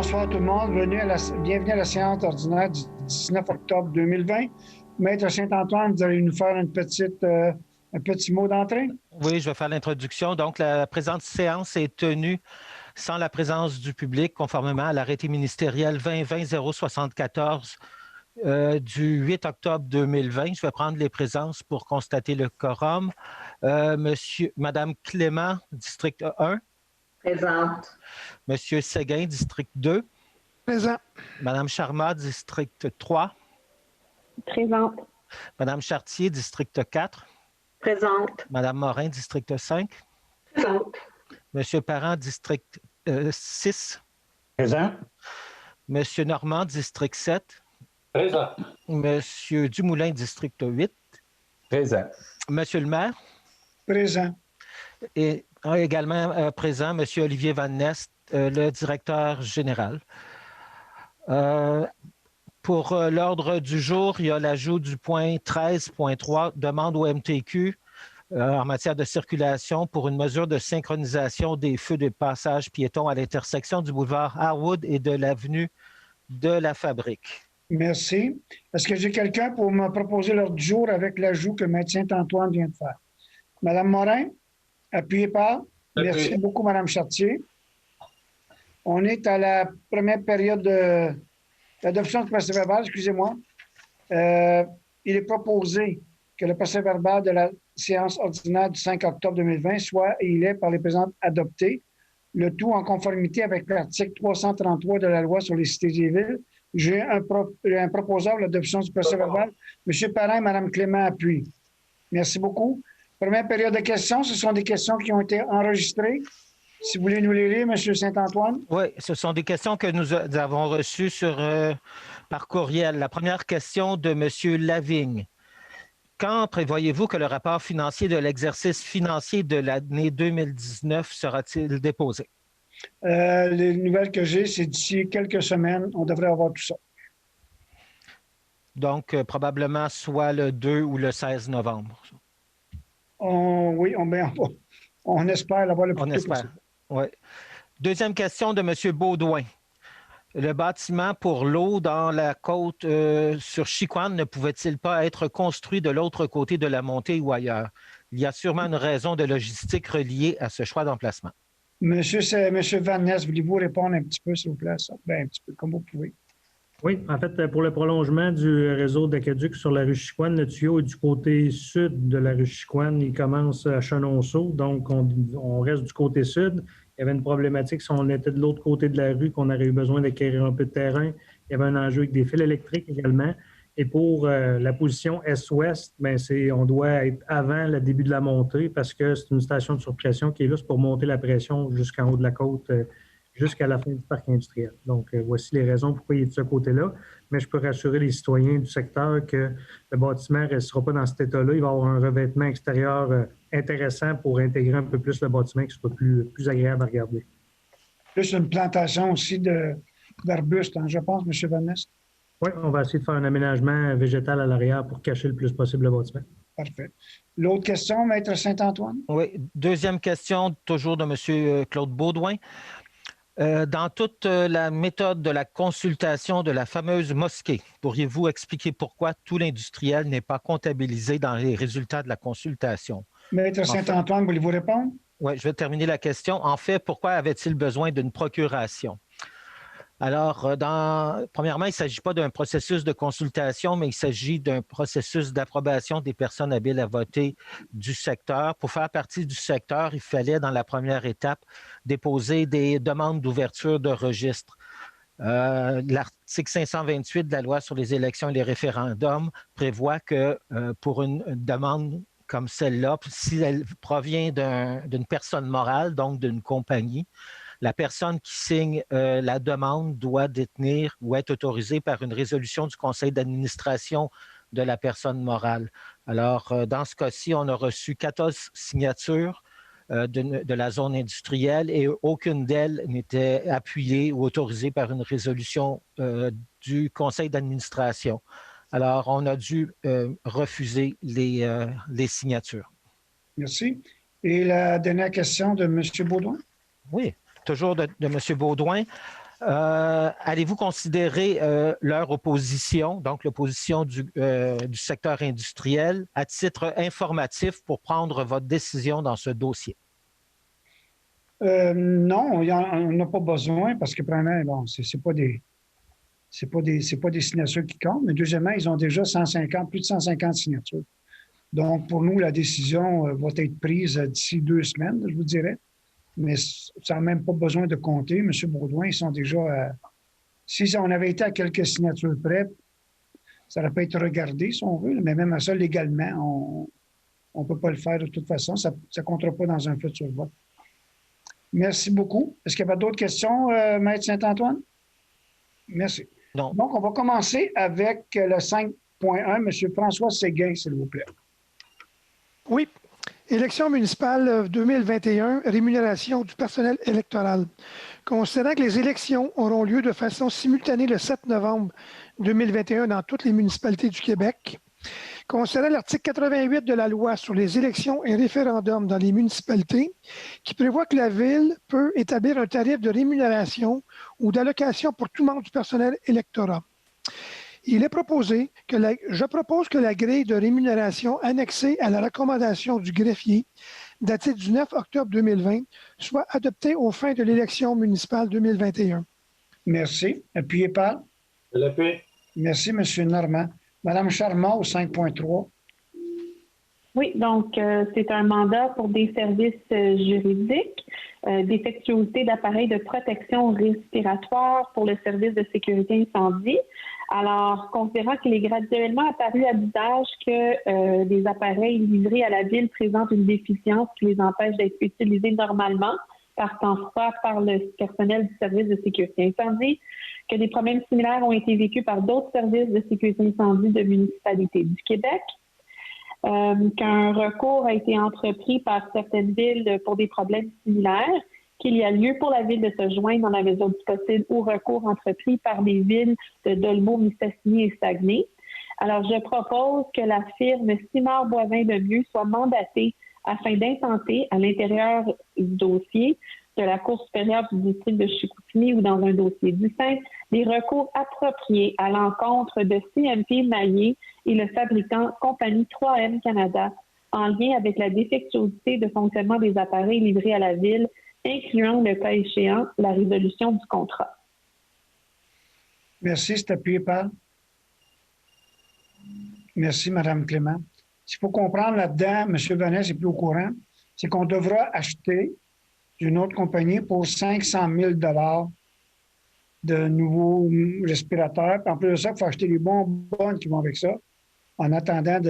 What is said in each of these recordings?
bonsoir tout le monde. Bienvenue à la séance ordinaire du 19 octobre 2020. Maître Saint-Antoine, vous allez nous faire un petit mot d'entrée? Oui, je vais faire l'introduction. Donc, la présente séance est tenue sans la présence du public, conformément à l'arrêté ministériel 2020-074 du 8 octobre 2020. Je vais prendre les présences pour constater le quorum. Madame Clément, district 1. Présente. Monsieur Séguin, district 2. Présent. Madame Charmat, district 3. Présente. Madame Chartier, district 4. Présente. Madame Morin, district 5. Présente. Monsieur Parent, district 6. Présent. Monsieur Normand, district 7. Présent. Monsieur Dumoulin, district 8. Présent. Monsieur le maire. Présent. Et également présent, Monsieur Olivier Van Nest, le directeur général. Pour l'ordre du jour, il y a l'ajout du point 13.3, demande au MTQ en matière de circulation pour une mesure de synchronisation des feux de passage piétons à l'intersection du boulevard Harwood et de l'avenue de la Fabrique. Merci. Est-ce que j'ai quelqu'un pour me proposer l'ordre du jour avec l'ajout que Maître Saint-Antoine vient de faire? Madame Morin, appuyez par. Merci beaucoup, Madame Chartier. On est à la première période de l'adoption du procès-verbal, excusez-moi. Il est proposé que le procès-verbal de la séance ordinaire du 5 octobre 2020 soit et il est par les présentes adopté, le tout en conformité avec l'article 333 de la loi sur les cités et villes. J'ai un proposeur de l'adoption du procès-verbal. M. Parent et Mme Clément appuient. Merci beaucoup. Première période de questions, ce sont des questions qui ont été enregistrées. Si vous voulez nous les lire, M. Saint-Antoine. Oui, ce sont des questions que nous avons reçues par courriel. La première question de M. Lavigne. Quand prévoyez-vous que le rapport financier de l'exercice financier de l'année 2019 sera-t-il déposé? Les nouvelles que j'ai, c'est d'ici quelques semaines, on devrait avoir tout ça. Donc, probablement soit le 2 ou le 16 novembre. Oui, on espère l'avoir le plus tôt possible. Oui. Deuxième question de M. Baudouin. Le bâtiment pour l'eau dans la côte sur Chicoine ne pouvait-il pas être construit de l'autre côté de la montée ou ailleurs? Il y a sûrement une raison de logistique reliée à ce choix d'emplacement. Monsieur Van Ness, voulez-vous répondre un petit peu, s'il vous plaît, à ça? Bien, un petit peu, comme vous pouvez. Oui, en fait, pour le prolongement du réseau d'aqueduc sur la rue Chicoine, le tuyau est du côté sud de la rue Chicoine. Il commence à Chenonceau, donc on reste du côté sud. Il y avait une problématique si on était de l'autre côté de la rue, qu'on aurait eu besoin d'acquérir un peu de terrain. Il y avait un enjeu avec des fils électriques également. Et pour la position est-ouest, bien, on doit être avant le début de la montée parce que c'est une station de surpression qui est là pour monter la pression jusqu'en haut de la côte, jusqu'à la fin du parc industriel. Donc, voici les raisons pourquoi il est de ce côté-là. Mais je peux rassurer les citoyens du secteur que le bâtiment ne restera pas dans cet état-là. Il va y avoir un revêtement extérieur intéressant pour intégrer un peu plus le bâtiment, qui soit plus agréable à regarder. Plus une plantation aussi d'arbustes, je pense, M. Van Ness. Oui, on va essayer de faire un aménagement végétal à l'arrière pour cacher le plus possible le bâtiment. Parfait. L'autre question, Maître Saint-Antoine? Oui, deuxième question, toujours de M. Claude Baudouin. Dans toute la méthode de la consultation de la fameuse mosquée, pourriez-vous expliquer pourquoi tout l'industriel n'est pas comptabilisé dans les résultats de la consultation? Maître Saint-Antoine, voulez-vous répondre? Oui, je vais terminer la question. En fait, pourquoi avait-il besoin d'une procuration? Alors, premièrement, il ne s'agit pas d'un processus de consultation, mais il s'agit d'un processus d'approbation des personnes habiles à voter du secteur. Pour faire partie du secteur, il fallait, dans la première étape, déposer des demandes d'ouverture de registre. L'article 528 de la loi sur les élections et les référendums prévoit que pour une demande comme celle-là, si elle provient d'une personne morale, donc d'une compagnie, la personne qui signe la demande doit détenir ou être autorisée par une résolution du conseil d'administration de la personne morale. Alors, dans ce cas-ci, on a reçu 14 signatures de la zone industrielle et aucune d'elles n'était appuyée ou autorisée par une résolution du conseil d'administration. Alors, on a dû refuser les signatures. Merci. Et la dernière question de M. Baudouin? Oui, toujours de M. Baudouin. Allez-vous considérer leur opposition, donc l'opposition du secteur industriel, à titre informatif pour prendre votre décision dans ce dossier? Non, on n'a pas besoin parce que, premièrement, bon, c'est pas des signatures qui comptent, mais deuxièmement, ils ont déjà plus de 150 signatures. Donc, pour nous, la décision va être prise d'ici 2 semaines, je vous dirais. Mais ça n'a même pas besoin de compter. M. Baudouin, ils sont déjà si on avait été à quelques signatures près, ça aurait pu être regardé, si on veut, mais même à ça, légalement, on ne peut pas le faire de toute façon. Ça ne comptera pas dans un futur vote. Merci beaucoup. Est-ce qu'il y a d'autres questions, Maître Saint-Antoine? Merci. Non. Donc, on va commencer avec le 5.1. M. François Séguin, s'il vous plaît. Oui. Élections municipales 2021, rémunération du personnel électoral. Considérant que les élections auront lieu de façon simultanée le 7 novembre 2021 dans toutes les municipalités du Québec, considérant l'article 88 de la loi sur les élections et référendums dans les municipalités, qui prévoit que la Ville peut établir un tarif de rémunération ou d'allocation pour tout membre du personnel électorat. Je propose que la grille de rémunération annexée à la recommandation du greffier, datée du 9 octobre 2020, soit adoptée aux fins de l'élection municipale 2021. Merci. Appuyé par? Je l'appuie. Merci, M. Normand. Mme Charmant, au 5.3. Oui, donc c'est un mandat pour des services juridiques, défectuosité d'appareils de protection respiratoire pour le service de sécurité incendie. Alors, considérant qu'il est graduellement apparu à l'usage que les appareils livrés à la Ville présentent une déficience qui les empêche d'être utilisés normalement par temps froid par le personnel du service de sécurité incendie, que des problèmes similaires ont été vécus par d'autres services de sécurité incendie de municipalités du Québec, qu'un recours a été entrepris par certaines villes pour des problèmes similaires, qu'il y a lieu pour la Ville de se joindre dans la mesure du possible au recours entrepris par les villes de Dolbeau, Mistassini et Saguenay. Alors, je propose que la firme Simard-Boivin-Lemieux soit mandatée afin d'intenter à l'intérieur du dossier de la Cour supérieure du district de Chicoutimi ou dans un dossier distinct, des recours appropriés à l'encontre de CMP Maillé et le fabricant Compagnie 3M Canada en lien avec la défectuosité de fonctionnement des appareils livrés à la Ville, incluant, le cas échéant, la résolution du contrat. Merci. C'est appuyé par? Merci, Mme Clément. Ce qu'il faut comprendre là-dedans, M. Vanesse n'est plus au courant, c'est qu'on devra acheter d'une autre compagnie pour 500 000 de nouveaux respirateurs. Puis en plus de ça, il faut acheter les bonbonnes qui vont avec ça, en attendant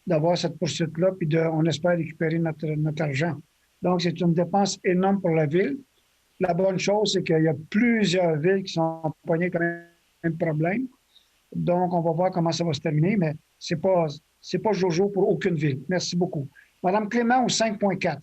d'avoir cette poursuite-là, puis on espère récupérer notre argent. Donc, c'est une dépense énorme pour la Ville. La bonne chose, c'est qu'il y a plusieurs villes qui sont poignées avec le même problème. Donc, on va voir comment ça va se terminer, mais c'est pas jojo pour aucune ville. Merci beaucoup. Mme Clément, au 5.4.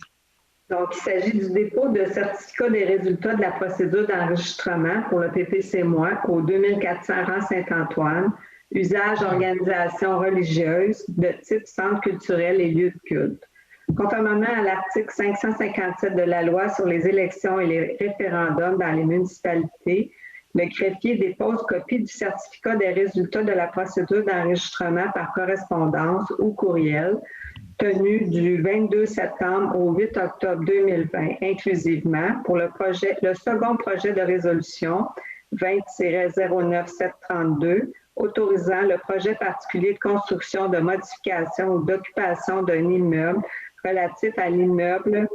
Donc, il s'agit du dépôt de certificat des résultats de la procédure d'enregistrement pour le PPC-MOIC au 2400 rang Saint-Antoine, usage organisation religieuse de type centre culturel et lieu de culte. Conformément à l'article 557 de la loi sur les élections et les référendums dans les municipalités, le greffier dépose copie du certificat des résultats de la procédure d'enregistrement par correspondance ou courriel tenu du 22 septembre au 8 octobre 2020 inclusivement pour le second projet de résolution 20-09732 autorisant le projet particulier de construction, de modification ou d'occupation d'un immeuble relatif à l'immeuble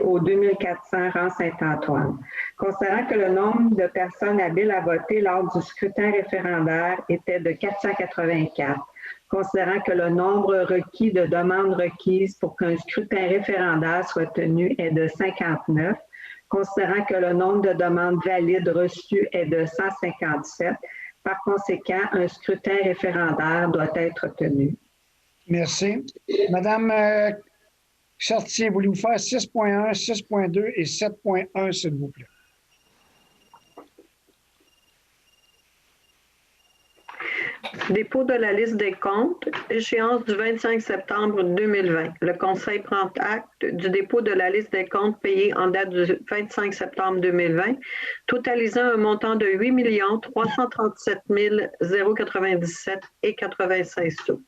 au 2400 rang Saint-Antoine. Considérant que le nombre de personnes habiles à voter lors du scrutin référendaire était de 484, considérant que le nombre requis de demandes requises pour qu'un scrutin référendaire soit tenu est de 59, considérant que le nombre de demandes valides reçues est de 157, par conséquent, un scrutin référendaire doit être tenu. Merci. Madame Chartier, voulez-vous faire 6.1, 6.2 et 7.1, s'il vous plaît? Dépôt de la liste des comptes, échéance du 25 septembre 2020. Le Conseil prend acte du dépôt de la liste des comptes payés en date du 25 septembre 2020, totalisant un montant de 8 337 097,96 sous.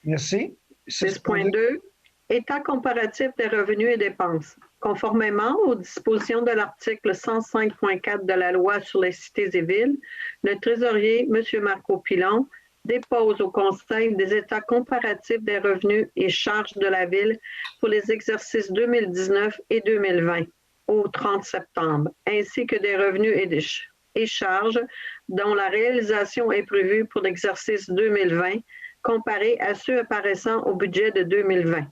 Merci. 6.2. État comparatif des revenus et dépenses. Conformément aux dispositions de l'article 105.4 de la loi sur les cités et villes, le trésorier, M. Marco Pilon, dépose au Conseil des états comparatifs des revenus et charges de la Ville pour les exercices 2019 et 2020 au 30 septembre, ainsi que des revenus et charges dont la réalisation est prévue pour l'exercice 2020 comparé à ceux apparaissant au budget de 2020.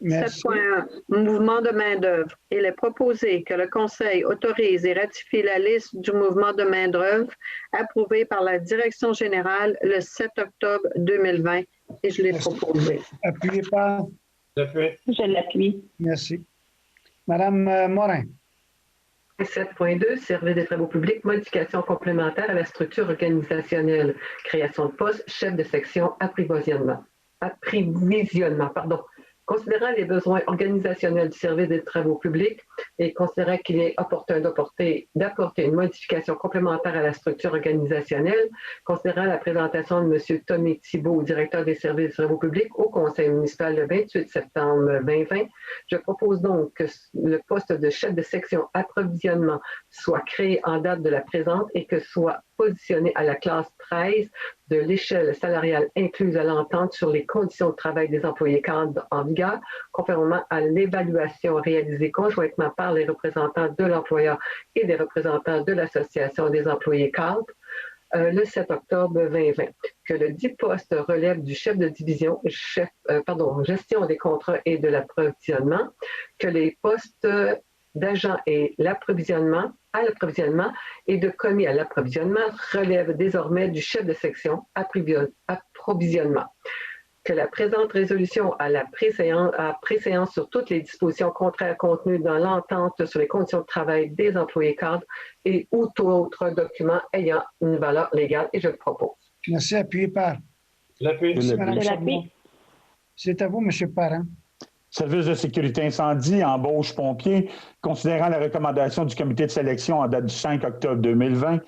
7.1. Mouvement de main-d'œuvre. Il est proposé que le Conseil autorise et ratifie la liste du mouvement de main-d'œuvre approuvée par la Direction générale le 7 octobre 2020 et je l'ai proposé. Appuyé par? Je l'appuie. Merci. Madame Morin. 7.2, Service des travaux publics, modification complémentaire à la structure organisationnelle, création de postes, chef de section, approvisionnement. Considérant les besoins organisationnels du service des travaux publics et considérant qu'il est opportun d'apporter une modification complémentaire à la structure organisationnelle, considérant la présentation de M. Tommy Thibault, directeur des services des travaux publics, au Conseil municipal le 28 septembre 2020, je propose donc que le poste de chef de section approvisionnement soit créé en date de la présente et que soit positionné à la classe 13 de l'échelle salariale incluse à l'entente sur les conditions de travail des employés cadres en vigueur, conformément à l'évaluation réalisée conjointement par les représentants de l'employeur et des représentants de l'Association des employés cadres le 7 octobre 2020. Que le dit poste relève du chef de division, gestion des contrats et de l'approvisionnement, que les postes d'agent et l'approvisionnement et de commis à l'approvisionnement relève désormais du chef de section approvisionnement. Que la présente résolution à préséance sur toutes les dispositions contraires contenues dans l'entente sur les conditions de travail des employés cadres et ou tout autre document ayant une valeur légale et je le propose. Merci. Appuyé par? Je l'appuie. C'est à vous, M. Parent. Service de sécurité incendie, embauche pompier, considérant la recommandation du comité de sélection en date du 5 octobre 2020,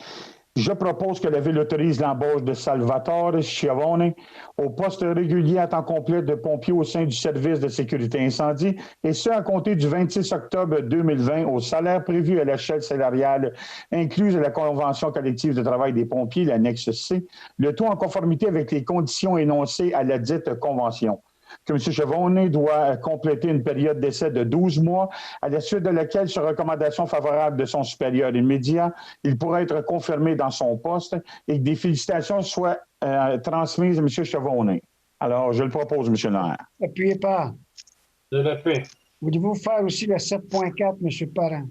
je propose que la Ville autorise l'embauche de Salvatore Schiavone au poste régulier à temps complet de pompier au sein du service de sécurité incendie, et ce à compter du 26 octobre 2020 au salaire prévu à l'échelle salariale incluse à la Convention collective de travail des pompiers, l'annexe C, le tout en conformité avec les conditions énoncées à la dite convention. Que M. Schiavone doit compléter une période d'essai de 12 mois, à la suite de laquelle, sur recommandation favorable de son supérieur immédiat, il pourra être confirmé dans son poste et que des félicitations soient transmises à M. Schiavone. Alors, je le propose, M. le maire. Appuyé par? Je l'appuie. Voulez-vous faire aussi le 7.4, M. Parent?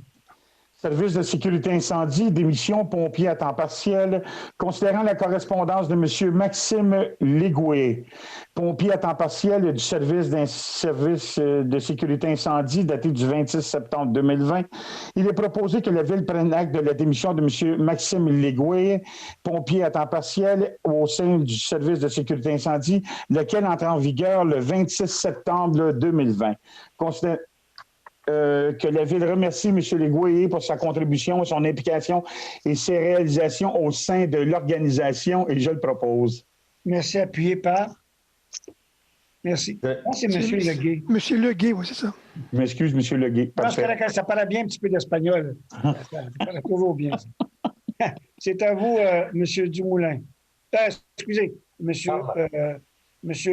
Service de sécurité incendie, démission, pompier à temps partiel, considérant la correspondance de M. Maxime Légoué, pompier à temps partiel du service de sécurité incendie daté du 26 septembre 2020. Il est proposé que la Ville prenne acte de la démission de M. Maxime Légoué, pompier à temps partiel au sein du service de sécurité incendie, lequel entre en vigueur le 26 septembre 2020. Que la Ville remercie M. Légoué pour sa contribution, son implication et ses réalisations au sein de l'organisation et je le propose. Merci. Appuyé par? Merci. C'est M. Leguay. M. Leguay, oui, c'est ça. Je m'excuse, M. Leguay. Je pense que ça paraît bien un petit peu d'espagnol. Ça paraît toujours bien. C'est à vous, M. Dumoulin. Excusez, M.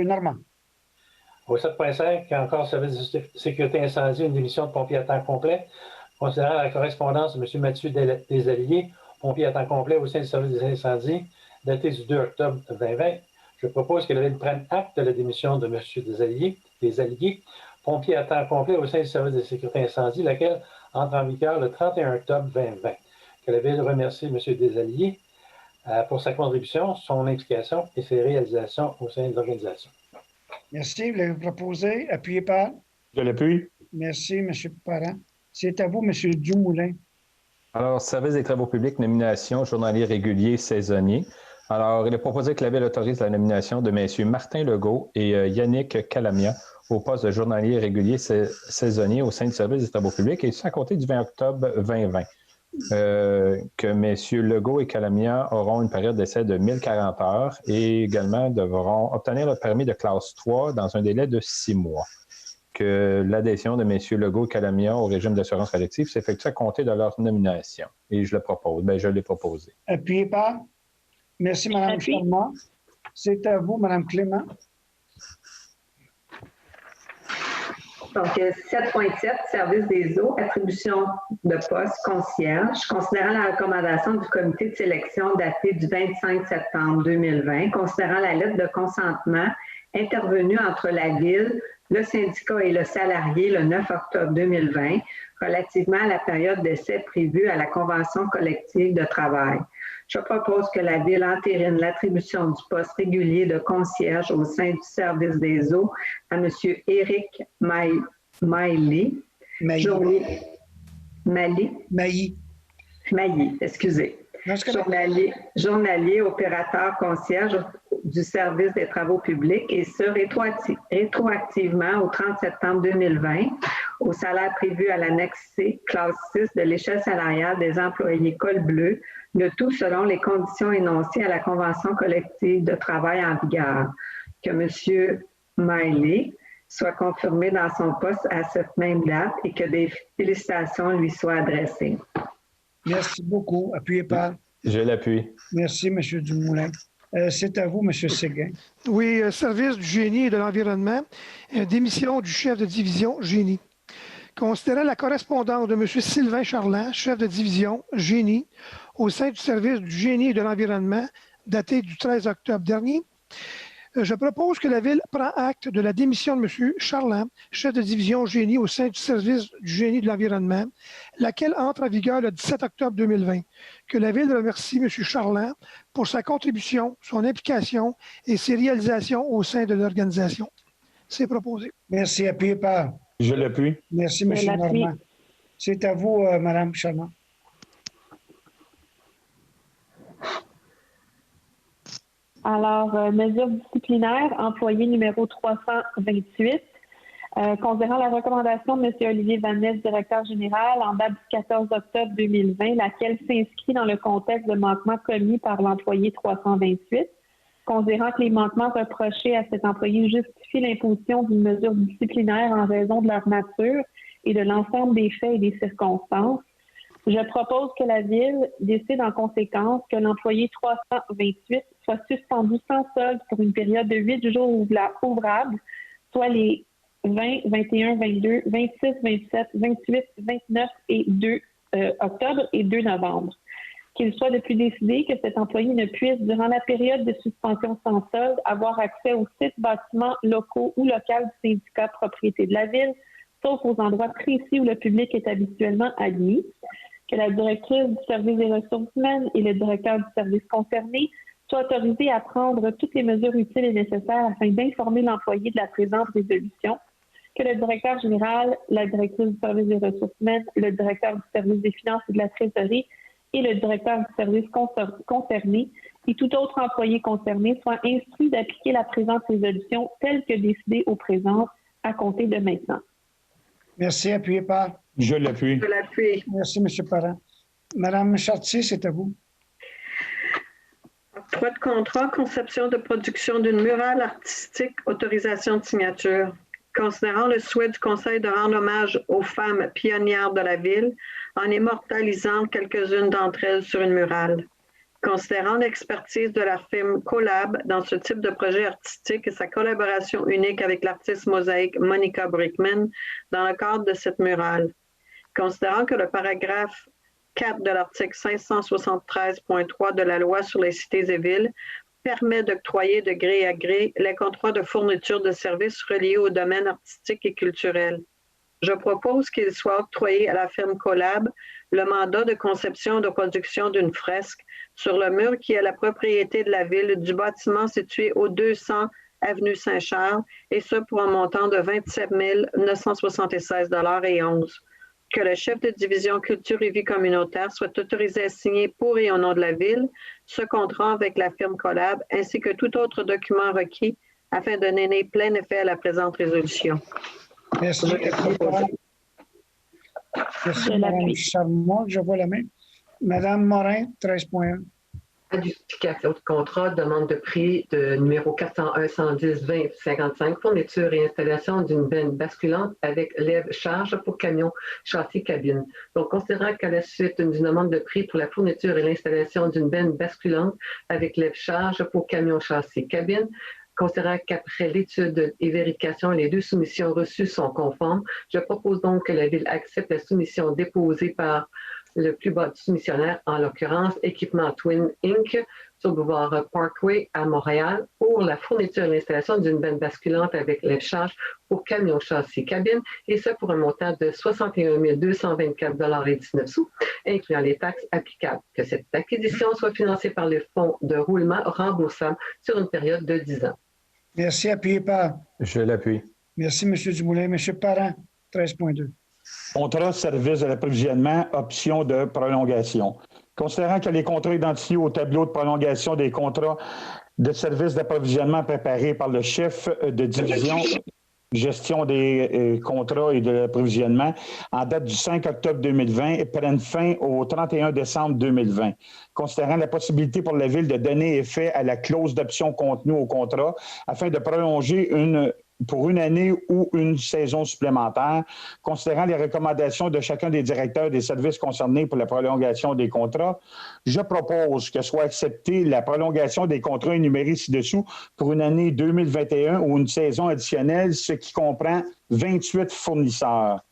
Normand. Au 7.5, il y a encore service de sécurité incendie, une démission de pompier à temps complet. Considérant la correspondance de M. Mathieu Desalliés, pompier à temps complet au sein du service des incendies, daté du 2 octobre 2020, je propose que la Ville prenne acte de la démission de M. Desalliés, pompier à temps complet au sein du service de sécurité incendie, laquelle entre en vigueur le 31 octobre 2020. Que la Ville remercie M. Desalliés pour sa contribution, son implication et ses réalisations au sein de l'organisation. Merci. Vous l'avez proposé. Appuyé par? Je l'appuie. Merci, M. Parent. C'est à vous, M. Dumoulin. Alors, service des travaux publics, nomination, journalier régulier, saisonnier. Alors, il est proposé que la Ville autorise la nomination de messieurs Martin Legault et Yannick Calamia au poste de journalier régulier saisonnier au sein du service des travaux publics et sans compter du 20 octobre 2020. Que messieurs Legault et Calamia auront une période d'essai de 1040 heures et également devront obtenir le permis de classe 3 dans un délai de 6 mois. Que l'adhésion de messieurs Legault et Calamia au régime d'assurance collective s'effectue à compter de leur nomination. Et je le propose. Je l'ai proposé. Appuyez par. Merci, Mme Charmant. C'est à vous, Mme Clément. Donc, 7.7, service des eaux, attribution de poste concierge. Considérant la recommandation du comité de sélection datée du 25 septembre 2020, considérant la lettre de consentement intervenue entre la Ville, le syndicat et le salarié le 9 octobre 2020 relativement à la période d'essai prévue à la Convention collective de travail. Je propose que la Ville entérine l'attribution du poste régulier de concierge au sein du service des eaux à M. Éric Mailly, journalier opérateur concierge du service des travaux publics et ce rétroactivement au 30 septembre 2020 au salaire prévu à l'annexe C, classe 6 de l'échelle salariale des employés col bleu, le tout selon les conditions énoncées à la Convention collective de travail en vigueur. Que M. Mailly soit confirmé dans son poste à cette même date et que des félicitations lui soient adressées. Merci beaucoup. Appuyez par. Je l'appuie. Merci, M. Dumoulin. C'est à vous, M. Séguin. Oui, service du génie et de l'environnement, démission du chef de division génie. Considérant la correspondance de M. Sylvain Charland, chef de division génie, au sein du service du génie et de l'environnement, daté du 13 octobre dernier, je propose que la Ville prend acte de la démission de M. Charland, chef de division génie au sein du service du génie de l'environnement, laquelle entre en vigueur le 17 octobre 2020. Que la Ville remercie M. Charland pour sa contribution, son implication et ses réalisations au sein de l'organisation. C'est proposé. Merci. Appuyez par. Je l'appuie. Merci, M. Normand. C'est à vous, Mme Charmant. Alors, mesures disciplinaires, employé numéro 328. Considérant la recommandation de M. Olivier Vanesse, directeur général, en date du 14 octobre 2020, laquelle s'inscrit dans le contexte de manquements commis par l'employé 328. Considérant que les manquements reprochés à cet employé justifient l'imposition d'une mesure disciplinaire en raison de leur nature et de l'ensemble des faits et des circonstances, je propose que la Ville décide en conséquence que l'employé 328 soit suspendu sans solde pour une période de 8 jours ouvrables, soit les 20, 21, 22, 26, 27, 28, 29 et 2 octobre et 2 novembre. Qu'il soit depuis décidé que cet employé ne puisse, durant la période de suspension sans solde, avoir accès aux sites, bâtiments locaux ou locaux du syndicat propriété de la Ville, sauf aux endroits précis où le public est habituellement admis. Que la directrice du service des ressources humaines et le directeur du service concerné soient autorisés à prendre toutes les mesures utiles et nécessaires afin d'informer l'employé de la présente résolution. Que le directeur général, la directrice du service des ressources humaines, le directeur du service des finances et de la trésorerie et le directeur du service concerné et tout autre employé concerné soient instruits d'appliquer la présente résolution telle que décidée au présent à compter de maintenant. Merci. Appuyez par. Je l'appuie. Je l'appuie. Merci, M. Parent. Madame Chartier, c'est à vous. Octroi de contrat, conception de production d'une murale artistique, autorisation de signature. Considérant le souhait du Conseil de rendre hommage aux femmes pionnières de la Ville en immortalisant quelques-unes d'entre elles sur une murale. Considérant l'expertise de la firme Collab dans ce type de projet artistique et sa collaboration unique avec l'artiste mosaïque Monica Brickman dans le cadre de cette murale. Considérant que le paragraphe 4 de l'article 573.3 de la loi sur les cités et villes permet d'octroyer de gré à gré les contrats de fourniture de services reliés au domaine artistique et culturel. Je propose qu'il soit octroyé à la firme Collab le mandat de conception et de production d'une fresque sur le mur qui est la propriété de la Ville du bâtiment situé au 200 avenue Saint-Charles, et ce pour un montant de 27 976,11 $. que le chef de division culture et vie communautaire soit autorisé à signer pour et au nom de la Ville ce contrat avec la firme Collab ainsi que tout autre document requis afin de donner plein effet à la présente résolution. Merci. Merci, Mme Charmant. Je vois la main. Mme Morin, 13.1. Adjudication de contrat, demande de prix de numéro 401-110-20-55, fourniture et installation d'une benne basculante avec lève-charge pour camion, châssis, cabine. Donc, considérant qu'à la suite d'une demande de prix pour la fourniture et l'installation d'une benne basculante avec lève-charge pour camion, châssis, cabine, considérant qu'après l'étude et vérification, les deux soumissions reçues sont conformes, je propose donc que la Ville accepte la soumission déposée par le plus bas soumissionnaire, en l'occurrence Équipement Twin Inc., sur boulevard Parkway à Montréal, pour la fourniture et l'installation d'une benne basculante avec lève-charge pour camion, châssis, cabine, et ce pour un montant de 61 224,19 $, incluant les taxes applicables. Que cette acquisition soit financée par les fonds de roulement remboursables sur une période de 10 ans. Merci. Appuyé par? Je l'appuie. Merci, M. Dumoulin. M. Parent, 13.2. Contrat service de l'approvisionnement, option de prolongation. Considérant que les contrats identifiés au tableau de prolongation des contrats de service d'approvisionnement préparés par le chef de division gestion des contrats et de l'approvisionnement en date du 5 octobre 2020 prennent fin au 31 décembre 2020. Considérant la possibilité pour la Ville de donner effet à la clause d'option contenue au contrat afin de prolonger pour une année ou une saison supplémentaire, considérant les recommandations de chacun des directeurs des services concernés pour la prolongation des contrats, je propose que soit acceptée la prolongation des contrats énumérés ci-dessous pour une année 2021 ou une saison additionnelle, ce qui comprend 28 fournisseurs.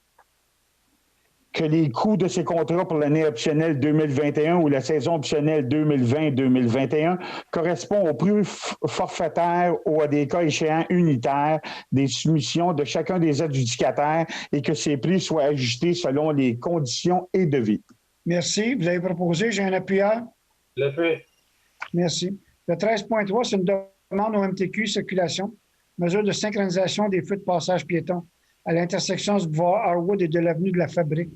Que les coûts de ces contrats pour l'année optionnelle 2021 ou la saison optionnelle 2020-2021 correspondent au prix forfaitaire ou à des cas échéants unitaires des soumissions de chacun des adjudicataires et que ces prix soient ajustés selon les conditions et devis. Merci. Vous avez proposé. J'ai un appuyeur. L'appui. Merci. Le 13.3, c'est une demande au MTQ circulation, mesure de synchronisation des feux de passage piétons à l'intersection du boulevard Harwood et de l'avenue de la Fabrique.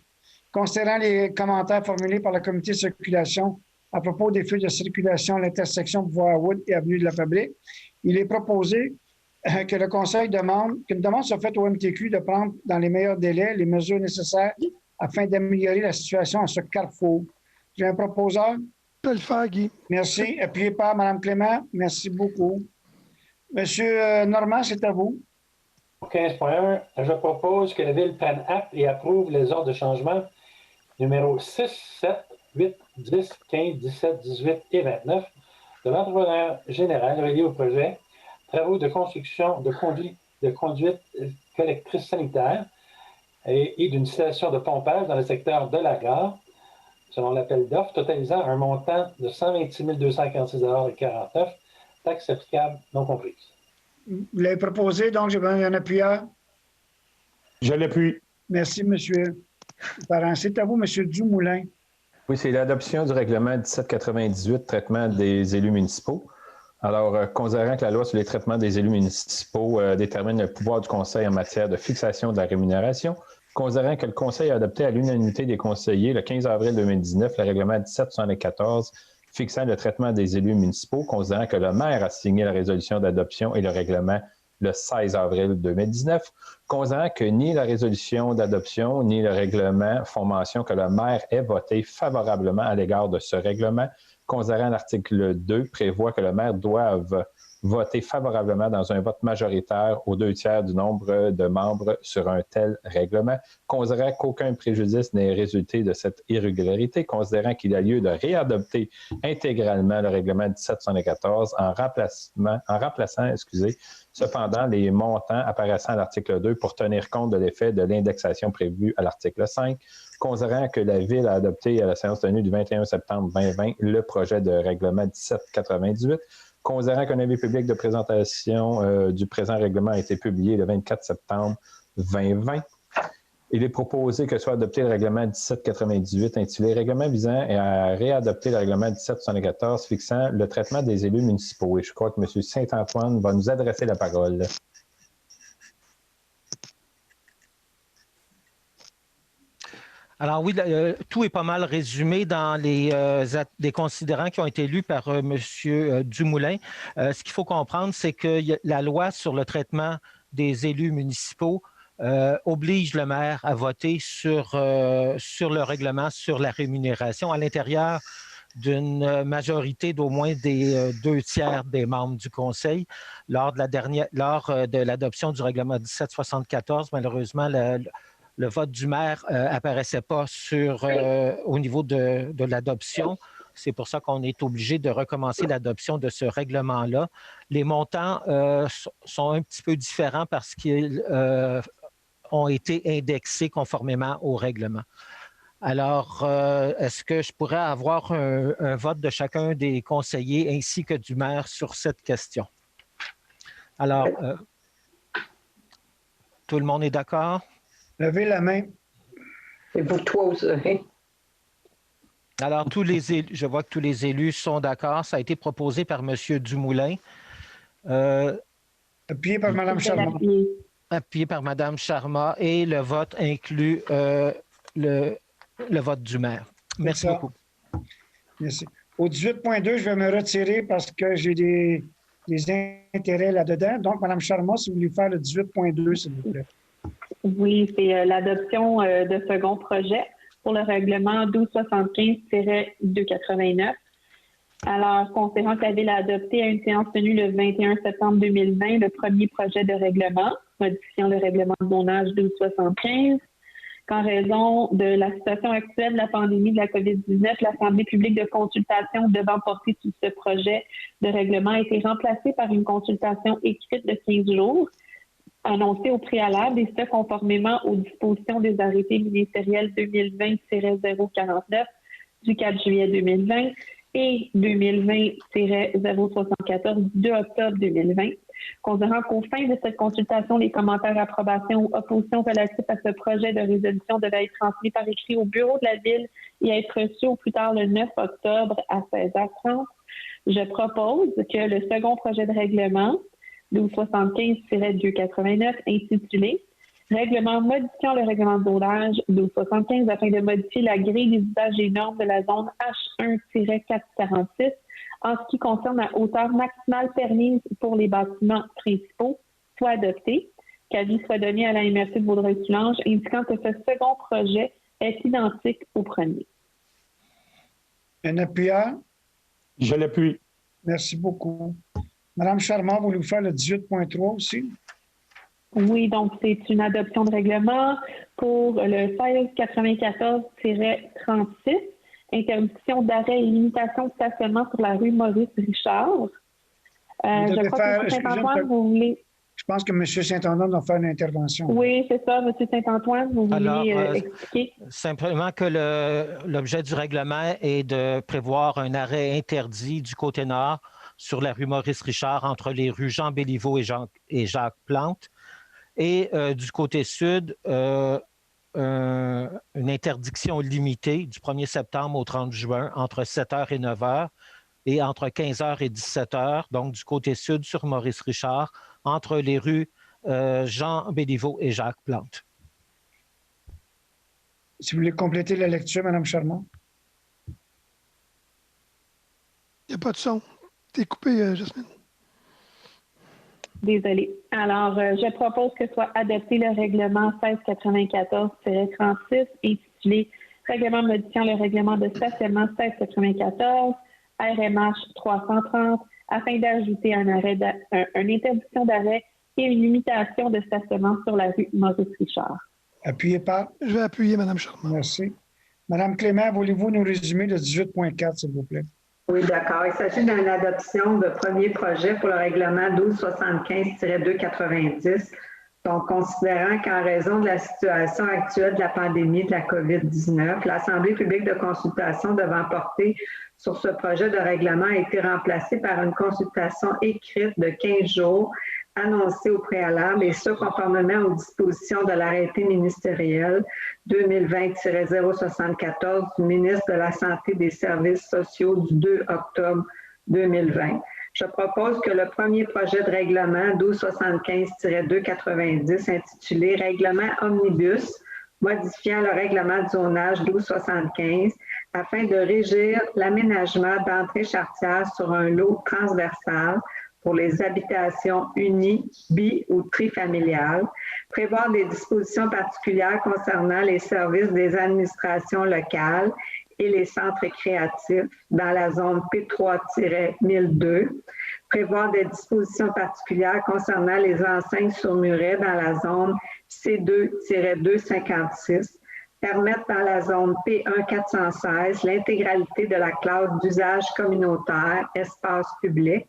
Considérant les commentaires formulés par le comité de circulation à propos des feux de circulation à l'intersection du boulevard Harwood et avenue de la Fabrique, il est proposé que le Conseil demande qu'une demande soit faite au MTQ de prendre dans les meilleurs délais les mesures nécessaires afin d'améliorer la situation à ce carrefour. J'ai un proposeur. Je peux le faire, Guy. Merci. Appuyé par Mme Clément. Merci beaucoup. Monsieur Normand, c'est à vous. 15.1, je propose que la Ville prenne acte et approuve les ordres de changement numéro 6, 7, 8, 10, 15, 17, 18 et 29 de l'entrepreneur général relié au projet travaux de construction de conduite collectrice sanitaire et d'une station de pompage dans le secteur de la gare, selon l'appel d'offres, totalisant un montant de 126 246,49 $, taxes applicables non comprises. Vous l'avez proposé, donc j'ai besoin d'un appuyeur. Je l'appuie. Merci, M. Parent. C'est à vous, M. Dumoulin. Oui, c'est l'adoption du règlement 1798, traitement des élus municipaux. Alors, considérant que la loi sur les traitements des élus municipaux détermine le pouvoir du Conseil en matière de fixation de la rémunération, considérant que le Conseil a adopté à l'unanimité des conseillers le 15 avril 2019 le règlement 1774 fixant le traitement des élus municipaux, considérant que le maire a signé la résolution d'adoption et le règlement le 16 avril 2019, considérant que ni la résolution d'adoption ni le règlement font mention que le maire ait voté favorablement à l'égard de ce règlement, considérant l'article 2 prévoit que le maire doive voter favorablement dans un vote majoritaire aux 2/3 du nombre de membres sur un tel règlement, considérant qu'aucun préjudice n'est résulté de cette irrégularité, considérant qu'il y a lieu de réadopter intégralement le règlement 1774 en remplaçant, cependant les montants apparaissant à l'article 2 pour tenir compte de l'effet de l'indexation prévue à l'article 5, considérant que la Ville a adopté à la séance tenue du 21 septembre 2020 le projet de règlement 1798, considérant qu'un avis public de présentation du présent règlement a été publié le 24 septembre 2020. Il est proposé que soit adopté le règlement 1798 intitulé « Règlement visant à réadopter le règlement 1774 fixant le traitement des élus municipaux ». Et je crois que M. Saint-Antoine va nous adresser la parole. Alors oui, tout est pas mal résumé dans les considérants qui ont été lus par M. Dumoulin. Ce qu'il faut comprendre, c'est que la loi sur le traitement des élus municipaux oblige le maire à voter sur le règlement sur la rémunération à l'intérieur d'une majorité d'au moins des 2/3 des membres du Conseil. Lors de l'adoption du règlement 1774, malheureusement, le vote du maire apparaissait pas au niveau de l'adoption. C'est pour ça qu'on est obligé de recommencer l'adoption de ce règlement-là. Les montants sont un petit peu différents parce qu'ils ont été indexés conformément au règlement. Alors, est-ce que je pourrais avoir un vote de chacun des conseillers ainsi que du maire sur cette question? Alors, tout le monde est d'accord? Levez la main. Et pour toi aussi. Alors, je vois que tous les élus sont d'accord. Ça a été proposé par M. Dumoulin. Appuyé par Mme Charma. Appuyé par Mme Charma. Et le vote inclut le vote du maire. Merci beaucoup. Merci. Au 18.2, je vais me retirer parce que j'ai des intérêts là-dedans. Donc, Mme Charma, si vous voulez faire le 18.2, s'il vous plaît. Oui, c'est l'adoption de second projet pour le règlement 1275-289. Alors, considérant que la Ville a adopté à une séance tenue le 21 septembre 2020 le premier projet de règlement, modifiant le règlement de zonage 1275, qu'en raison de la situation actuelle de la pandémie de la COVID-19, l'Assemblée publique de consultation devant porter sur ce projet de règlement a été remplacée par une consultation écrite de 15 jours, annoncée au préalable, et ce, conformément aux dispositions des arrêtés ministériels 2020-049 du 4 juillet 2020 et 2020-074 du 2 octobre 2020. Considérant qu'aux fins de cette consultation, les commentaires, approbations ou oppositions relatifs à ce projet de résolution devaient être transmis par écrit au bureau de la Ville et être reçus au plus tard le 9 octobre à 16h30, je propose que le second projet de règlement 1275-289 intitulé « Règlement modifiant le règlement de zonage 1275 afin de modifier la grille des usages et normes de la zone H1-446 en ce qui concerne la hauteur maximale permise pour les bâtiments principaux, soit adopté, qu'avis soit donné à la MRC de Vaudreuil-Soulanges, indiquant que ce second projet est identique au premier. » Un appuyeur? Je l'appuie. Merci beaucoup. Madame Charmant, vous voulez faire le 18.3 aussi? Oui, donc c'est une adoption de règlement pour le 1694-36, interdiction d'arrêt et limitation de stationnement sur la rue Maurice-Richard. Je crois que M. Saint-Antoine, vous voulez... Je pense que M. Saint-Antoine doit faire une intervention. Oui, c'est ça, M. Saint-Antoine, vous voulez expliquer? Simplement que l'objet du règlement est de prévoir un arrêt interdit du côté nord sur la rue Maurice-Richard entre les rues Jean-Béliveau et Jacques Plante. Et du côté sud, une interdiction limitée du 1er septembre au 30 juin entre 7h et 9h et entre 15h et 17h, donc du côté sud sur Maurice-Richard, entre les rues Jean-Béliveau et Jacques Plante. Si vous voulez compléter la lecture, Mme Charmant. Il n'y a pas de son. T'es coupé, Jasmine. Désolée. Alors, je propose que soit adopté le règlement 1694-36 intitulé « Règlement modifiant le règlement de stationnement 1694, RMH 330, afin d'ajouter une interdiction d'arrêt et une limitation de stationnement sur la rue Maurice-Richard. » Appuyé par? Je vais appuyer, Mme Charmant. Merci. Mme Clément, voulez-vous nous résumer le 18.4, s'il vous plaît? Oui, d'accord. Il s'agit d'une adoption de premier projet pour le règlement 1275-290. Donc, considérant qu'en raison de la situation actuelle de la pandémie de la COVID-19, l'Assemblée publique de consultation devant porter sur ce projet de règlement a été remplacée par une consultation écrite de 15 jours annoncée au préalable, et ce, conformément aux dispositions de l'arrêté ministériel 2020-074 du ministre de la Santé et des Services sociaux du 2 octobre 2020. Je propose que le premier projet de règlement 1275-290 intitulé « Règlement omnibus modifiant le règlement de zonage 1275 afin de régir l'aménagement d'entrée charretière sur un lot transversal pour les habitations unies, bi- ou trifamiliales, prévoir des dispositions particulières concernant les services des administrations locales et les centres récréatifs dans la zone P3-1002, prévoir des dispositions particulières concernant les enseignes sur muret dans la zone C2-256, permettre dans la zone P1-416 l'intégralité de la clause d'usage communautaire, espace public,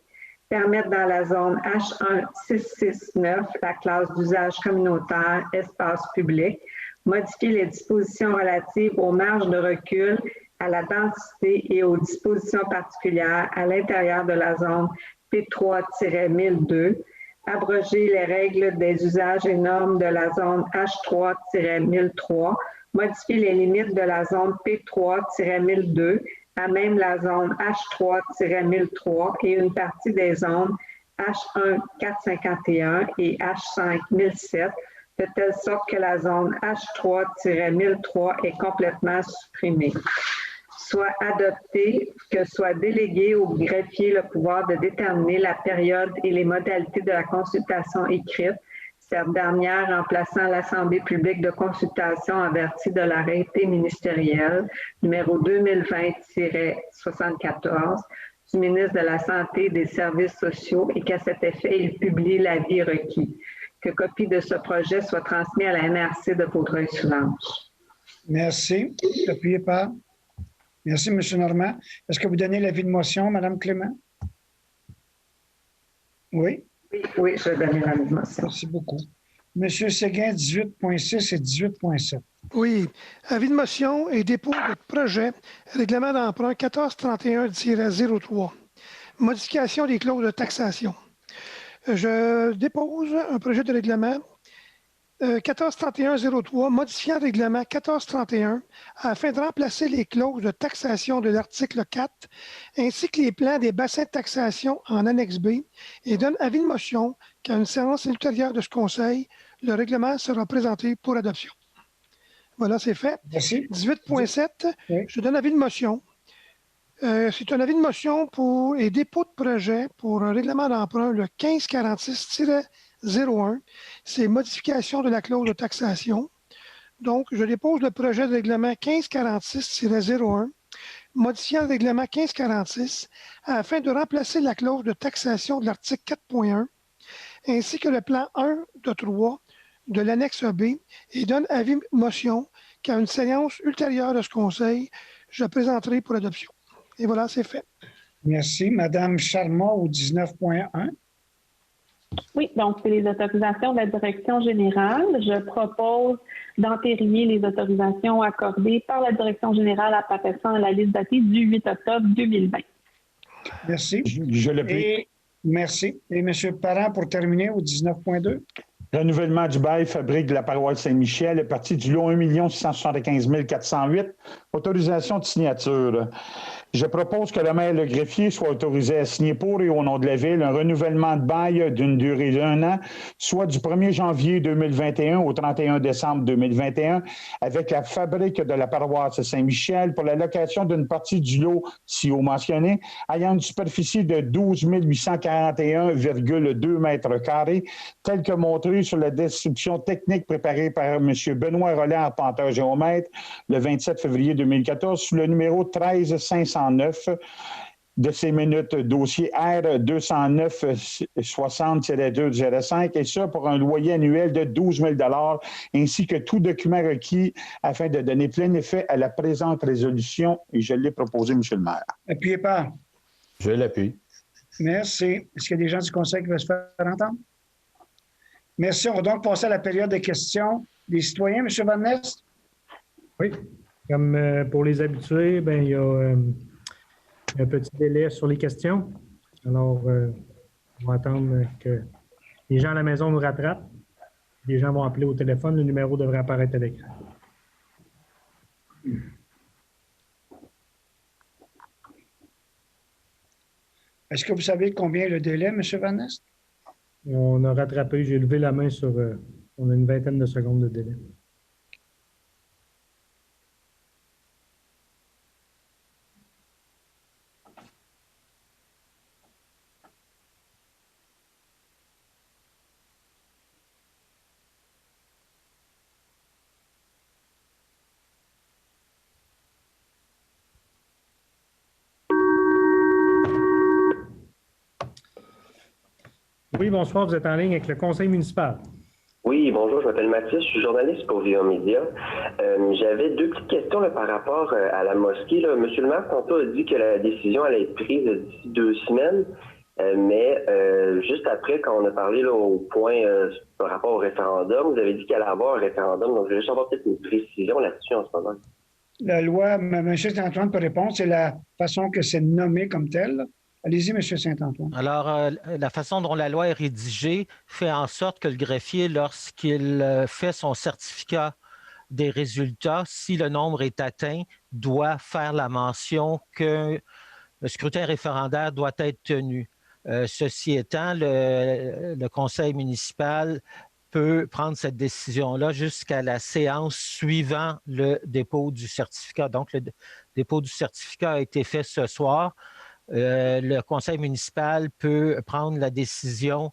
permettre dans la zone H1-669 la clause d'usage communautaire, espace public, modifier les dispositions relatives aux marges de recul, à la densité et aux dispositions particulières à l'intérieur de la zone P3-1002, abroger les règles des usages et normes de la zone H3-1003, modifier les limites de la zone P3-1002 à même la zone H3-1003 et une partie des zones H1-451 et H5-1007, de telle sorte que la zone H3-1003 est complètement supprimée. Soit adopté, que soit délégué au greffier le pouvoir de déterminer la période et les modalités de la consultation écrite, cette dernière remplaçant l'Assemblée publique de consultation avertie de l'arrêté ministériel numéro 2020-74 du ministre de la Santé et des Services sociaux et qu'à cet effet, il publie l'avis requis. Que copie de ce projet soit transmise à la MRC de Vaudreuil-Soulanges. Merci. Appuyez par. Merci, M. Normand. Est-ce que vous donnez l'avis de motion, Mme Clément? Oui? Oui, je vais donner l'avis de motion. Merci beaucoup. M. Séguin, 18.6 et 18.7. Oui. Avis de motion et dépôt de projet. Règlement d'emprunt 1431-03. Modification des clauses de taxation. Je dépose un projet de règlement 1431-03, modifiant le règlement 1431 afin de remplacer les clauses de taxation de l'article 4 ainsi que les plans des bassins de taxation en annexe B et donne avis de motion qu'à une séance ultérieure de ce Conseil, le règlement sera présenté pour adoption. Voilà, c'est fait. Merci. 18.7, oui. Je donne avis de motion. C'est un avis de motion pour et dépôt de projet pour un règlement d'emprunt, le 1546-01. C'est modification de la clause de taxation. Donc, je dépose le projet de règlement 1546-01, modifiant le règlement 1546 afin de remplacer la clause de taxation de l'article 4.1 ainsi que le plan 1 de 3 de l'annexe B et donne avis de motion qu'à une séance ultérieure de ce Conseil, je présenterai pour adoption. Et voilà, c'est fait. Merci. Madame Charmot au 19.1. Oui, donc c'est les autorisations de la direction générale. Je propose d'entériner les autorisations accordées par la direction générale apparaissant à la liste datée du 8 octobre 2020. Merci. Je le prie. Merci. Et M. Parent, pour terminer, au 19.2. Renouvellement du bail fabrique de la paroisse Saint-Michel est parti du lot 1 675 408. Autorisation de signature. Je propose que le maire et le greffier soient autorisés à signer pour et au nom de la Ville un renouvellement de bail d'une durée d'1 an, soit du 1er janvier 2021 au 31 décembre 2021, avec la fabrique de la paroisse Saint-Michel pour la location d'une partie du lot, si haut mentionné, ayant une superficie de 12 841,2 mètres carrés, tel que montré sur la description technique préparée par M. Benoît Rolland, arpenteur géomètre, le 27 février 2014, sous le numéro 13509 de ces minutes dossier R209-60-2-05, et ça pour un loyer annuel de 12 000 $, ainsi que tout document requis afin de donner plein effet à la présente résolution, et je l'ai proposé, M. le maire. Appuyez pas. Je l'appuie. Merci. Est-ce qu'il y a des gens du Conseil qui veulent se faire entendre? Merci. On va donc passer à la période de questions des citoyens. M. Van Nest? Oui. Comme pour les habitués, bien, il y a un petit délai sur les questions. Alors, on va attendre que les gens à la maison nous rattrapent. Les gens vont appeler au téléphone. Le numéro devrait apparaître à l'écran. Est-ce que vous savez combien est le délai, M. Van Nest? On a rattrapé. J'ai levé la main sur... on a une vingtaine de secondes de délai. Oui, bonsoir, vous êtes en ligne avec le conseil municipal. Oui, bonjour, je m'appelle Mathis, je suis journaliste pour Viva Média. J'avais deux petites questions là, par rapport à la mosquée. Là. Monsieur le maire, tantôt a dit que la décision allait être prise d'ici 2 semaines, mais juste après, quand on a parlé là, au point par rapport au référendum, vous avez dit qu'il allait y avoir un référendum, donc je voulais juste avoir peut-être une précision là-dessus en ce moment. La loi, M. Saint-Antoine peut répondre, c'est la façon que c'est nommé comme tel. Allez-y, M. Saint-Antoine. Alors, la façon dont la loi est rédigée fait en sorte que le greffier, lorsqu'il fait son certificat des résultats, si le nombre est atteint, doit faire la mention que le scrutin référendaire doit être tenu. Ceci étant, le conseil municipal peut prendre cette décision-là jusqu'à la séance suivant le dépôt du certificat. Donc, le dépôt du certificat a été fait ce soir. Le conseil municipal peut prendre la décision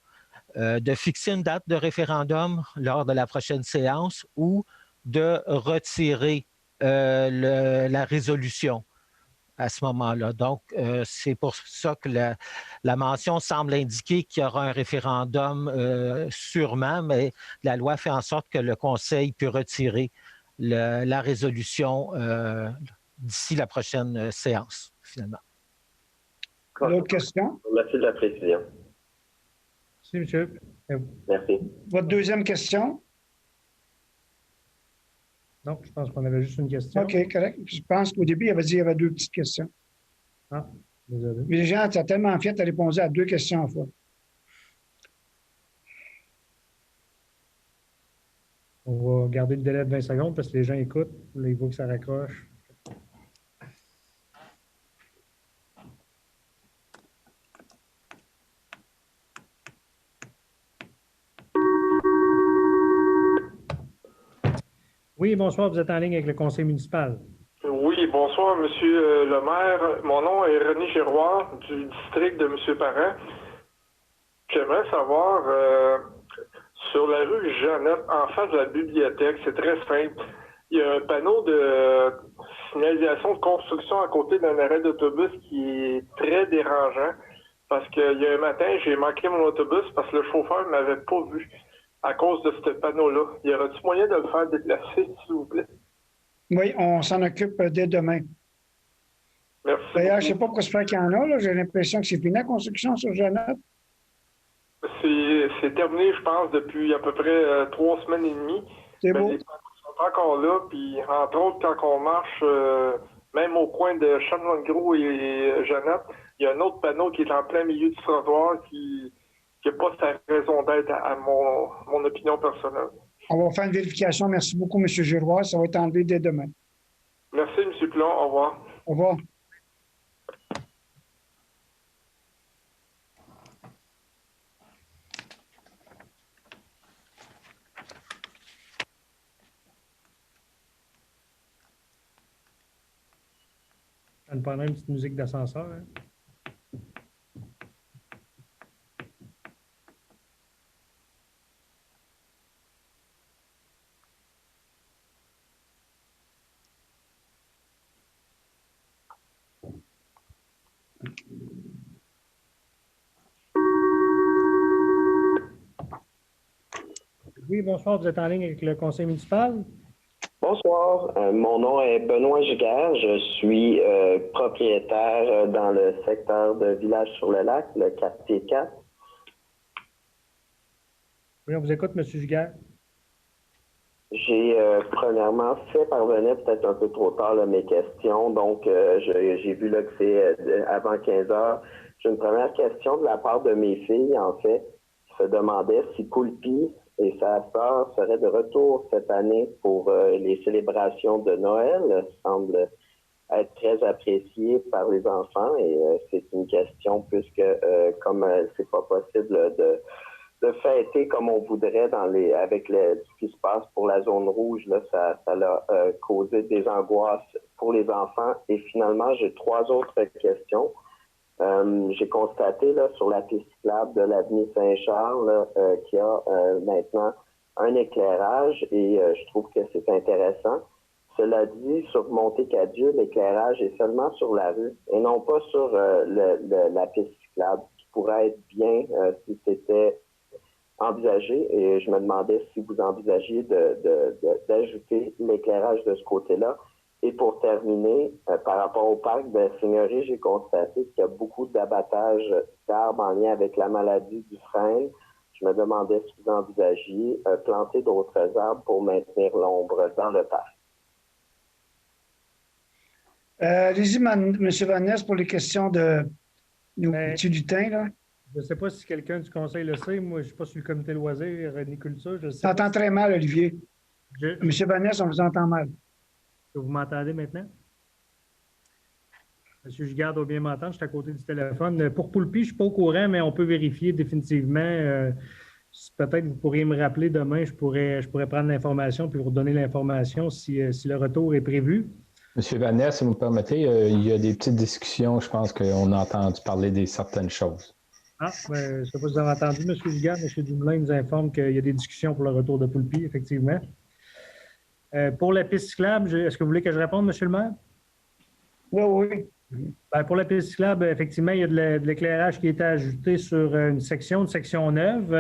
de fixer une date de référendum lors de la prochaine séance ou de retirer la résolution à ce moment-là. Donc, c'est pour ça que la mention semble indiquer qu'il y aura un référendum sûrement, mais la loi fait en sorte que le conseil peut retirer la résolution d'ici la prochaine séance, finalement. D'autres questions? Merci de la précision. Merci, monsieur. Merci. Votre deuxième question? Non, je pense qu'on avait juste une question. OK, correct. Je pense qu'au début, il avait dit qu'il y avait 2 petites questions. Ah, désolé. Mais les gens, tu as tellement fait, tu as répondu à 2 questions à la fois. On va garder le délai de 20 secondes parce que les gens écoutent. Là, ils voient que ça raccroche. Oui, bonsoir, vous êtes en ligne avec le conseil municipal. Oui, bonsoir, monsieur le maire. Mon nom est René Giroir du district de monsieur Parent. J'aimerais savoir, sur la rue Jeannette, en face de la bibliothèque, c'est très simple. Il y a un panneau de signalisation de construction à côté d'un arrêt d'autobus qui est très dérangeant parce qu'il y a un matin, j'ai manqué mon autobus parce que le chauffeur ne m'avait pas vu à cause de ce panneau-là. Y aurait-il moyen de le faire déplacer, s'il vous plaît? Oui, on s'en occupe dès demain. Merci. D'ailleurs, je ne sais pas pourquoi ça fait qu'il y en a. J'ai l'impression que c'est fini la construction sur Jeannette. C'est terminé, je pense, depuis à peu près 3 semaines et demie. C'est beau. Les panneaux sont encore là, puis entre autres, quand on marche, même au coin de Chanoine-Gros et Jeannette, il y a un autre panneau qui est en plein milieu du trottoir qui n'a pas sa raison d'être à mon opinion personnelle. On va faire une vérification. Merci beaucoup, M. Giroir. Ça va être enlevé dès demain. Merci, M. Pilon. Au revoir. Au revoir. Pendant une petite musique d'ascenseur. Hein? Oui, bonsoir, vous êtes en ligne avec le conseil municipal. Bonsoir, mon nom est Benoît Giguère. Je suis propriétaire dans le secteur de Village-sur-le-Lac, le quartier 4. Oui, on vous écoute, M. Giguère. J'ai premièrement fait parvenir peut-être un peu trop tard là, mes questions, donc j'ai vu là, que c'est avant 15 heures. J'ai une première question de la part de mes filles, en fait, qui se demandaient si Poulpi et sa sœur seraient de retour cette année pour les célébrations de Noël. Ça semble être très apprécié par les enfants et c'est une question puisque comme c'est pas possible de fêter comme on voudrait avec ce qui se passe pour la zone rouge, là, ça a causé des angoisses pour les enfants. Et finalement, j'ai 3 autres questions. J'ai constaté là, sur la piste cyclable de l'avenue Saint-Charles qu'il y a maintenant un éclairage et je trouve que c'est intéressant. Cela dit, sur Montée-Cadieux, l'éclairage est seulement sur la rue et non pas sur la piste cyclable. pourrait être bien si c'était envisagé. Et je me demandais si vous envisagiez d'ajouter l'éclairage de ce côté-là. Et pour terminer, par rapport au parc de Seigneurie, j'ai constaté qu'il y a beaucoup d'abattage d'arbres en lien avec la maladie du frêne. Je me demandais si vous envisagiez planter d'autres arbres pour maintenir l'ombre dans le parc. Allez-y, M. Van Ness, pour les questions de du thym, là. Je ne sais pas si quelqu'un du conseil le sait. Moi, je ne suis pas sur le comité loisirs, Réniculture. Je sais T'entends très mal, Olivier. M. Van Ness, on vous entend mal. Vous m'entendez maintenant? Monsieur Giguère doit bien m'entendre, je suis à côté du téléphone. Pour Poulpi, je ne suis pas au courant, mais on peut vérifier définitivement. Peut-être que vous pourriez me rappeler demain, je pourrais prendre l'information puis vous redonner l'information si le retour est prévu. Monsieur Van Ness, si vous me permettez, il y a des petites discussions. Je pense qu'on a entendu parler de certaines choses. Je ne sais pas si vous avez entendu, M. Giguère. M. Dumoulin nous informe qu'il y a des discussions pour le retour de Poulpi, effectivement. Pour la piste cyclable, est-ce que vous voulez que je réponde, M. le maire? Oui. Pour la piste cyclable, effectivement, il y a de l'éclairage qui a été ajouté sur une section neuve.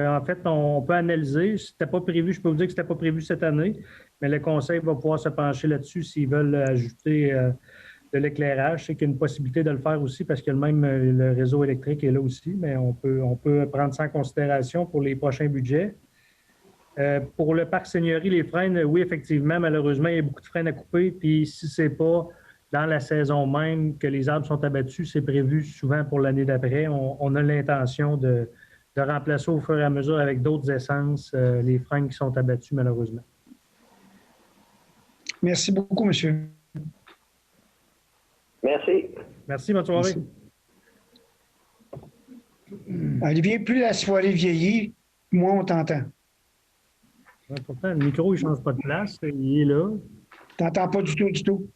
En fait, on peut analyser. C'était pas prévu, je peux vous dire que ce n'était pas prévu cette année, mais le conseil va pouvoir se pencher là-dessus s'ils veulent ajouter de l'éclairage. C'est qu'il y a une possibilité de le faire aussi parce que le réseau électrique est là aussi, mais on peut prendre ça en considération pour les prochains budgets. Pour le parc Seigneurie, les frênes, oui, effectivement, malheureusement, il y a beaucoup de frênes à couper. Puis si ce n'est pas dans la saison même que les arbres sont abattus, c'est prévu souvent pour l'année d'après. On a l'intention de remplacer au fur et à mesure avec d'autres essences les frênes qui sont abattus, malheureusement. Merci beaucoup, monsieur. Merci. Merci, bonne soirée. Olivier, plus la soirée vieillit, moins on t'entend. Pourtant, le micro, il ne change pas de place. Il est là. Tu n'entends pas du tout.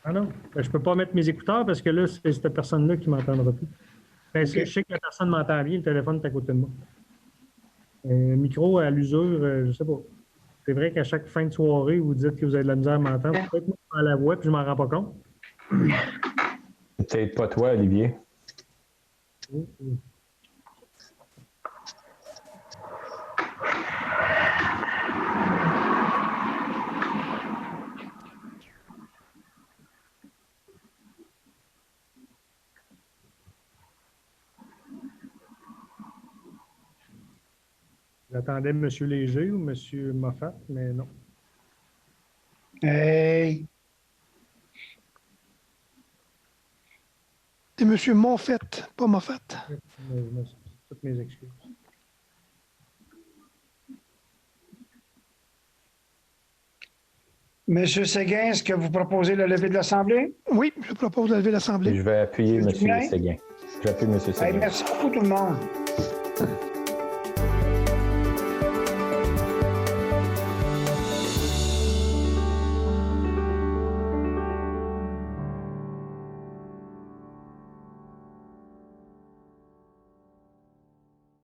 Ah non, je ne peux pas mettre mes écouteurs parce que là, c'est cette personne-là qui ne m'entendra plus. Okay. Je sais que la personne m'entend bien, le téléphone est à côté de moi. Micro à l'usure, je ne sais pas. C'est vrai qu'à chaque fin de soirée, vous dites que vous avez de la misère à m'entendre. Peut-être moi, à la voix, puis je ne m'en rends pas compte. Peut-être pas toi, Olivier. J'attendais M. Léger ou M. Moffat, mais non. Hey! C'est M. Monfait, pas Moffat. Toutes mes excuses. Monsieur Séguin, est-ce que vous proposez le lever de l'Assemblée? Oui, je propose de lever l'Assemblée. Je vais appuyer M. Séguin. J'appuie M. Séguin. Hey, merci beaucoup tout le monde.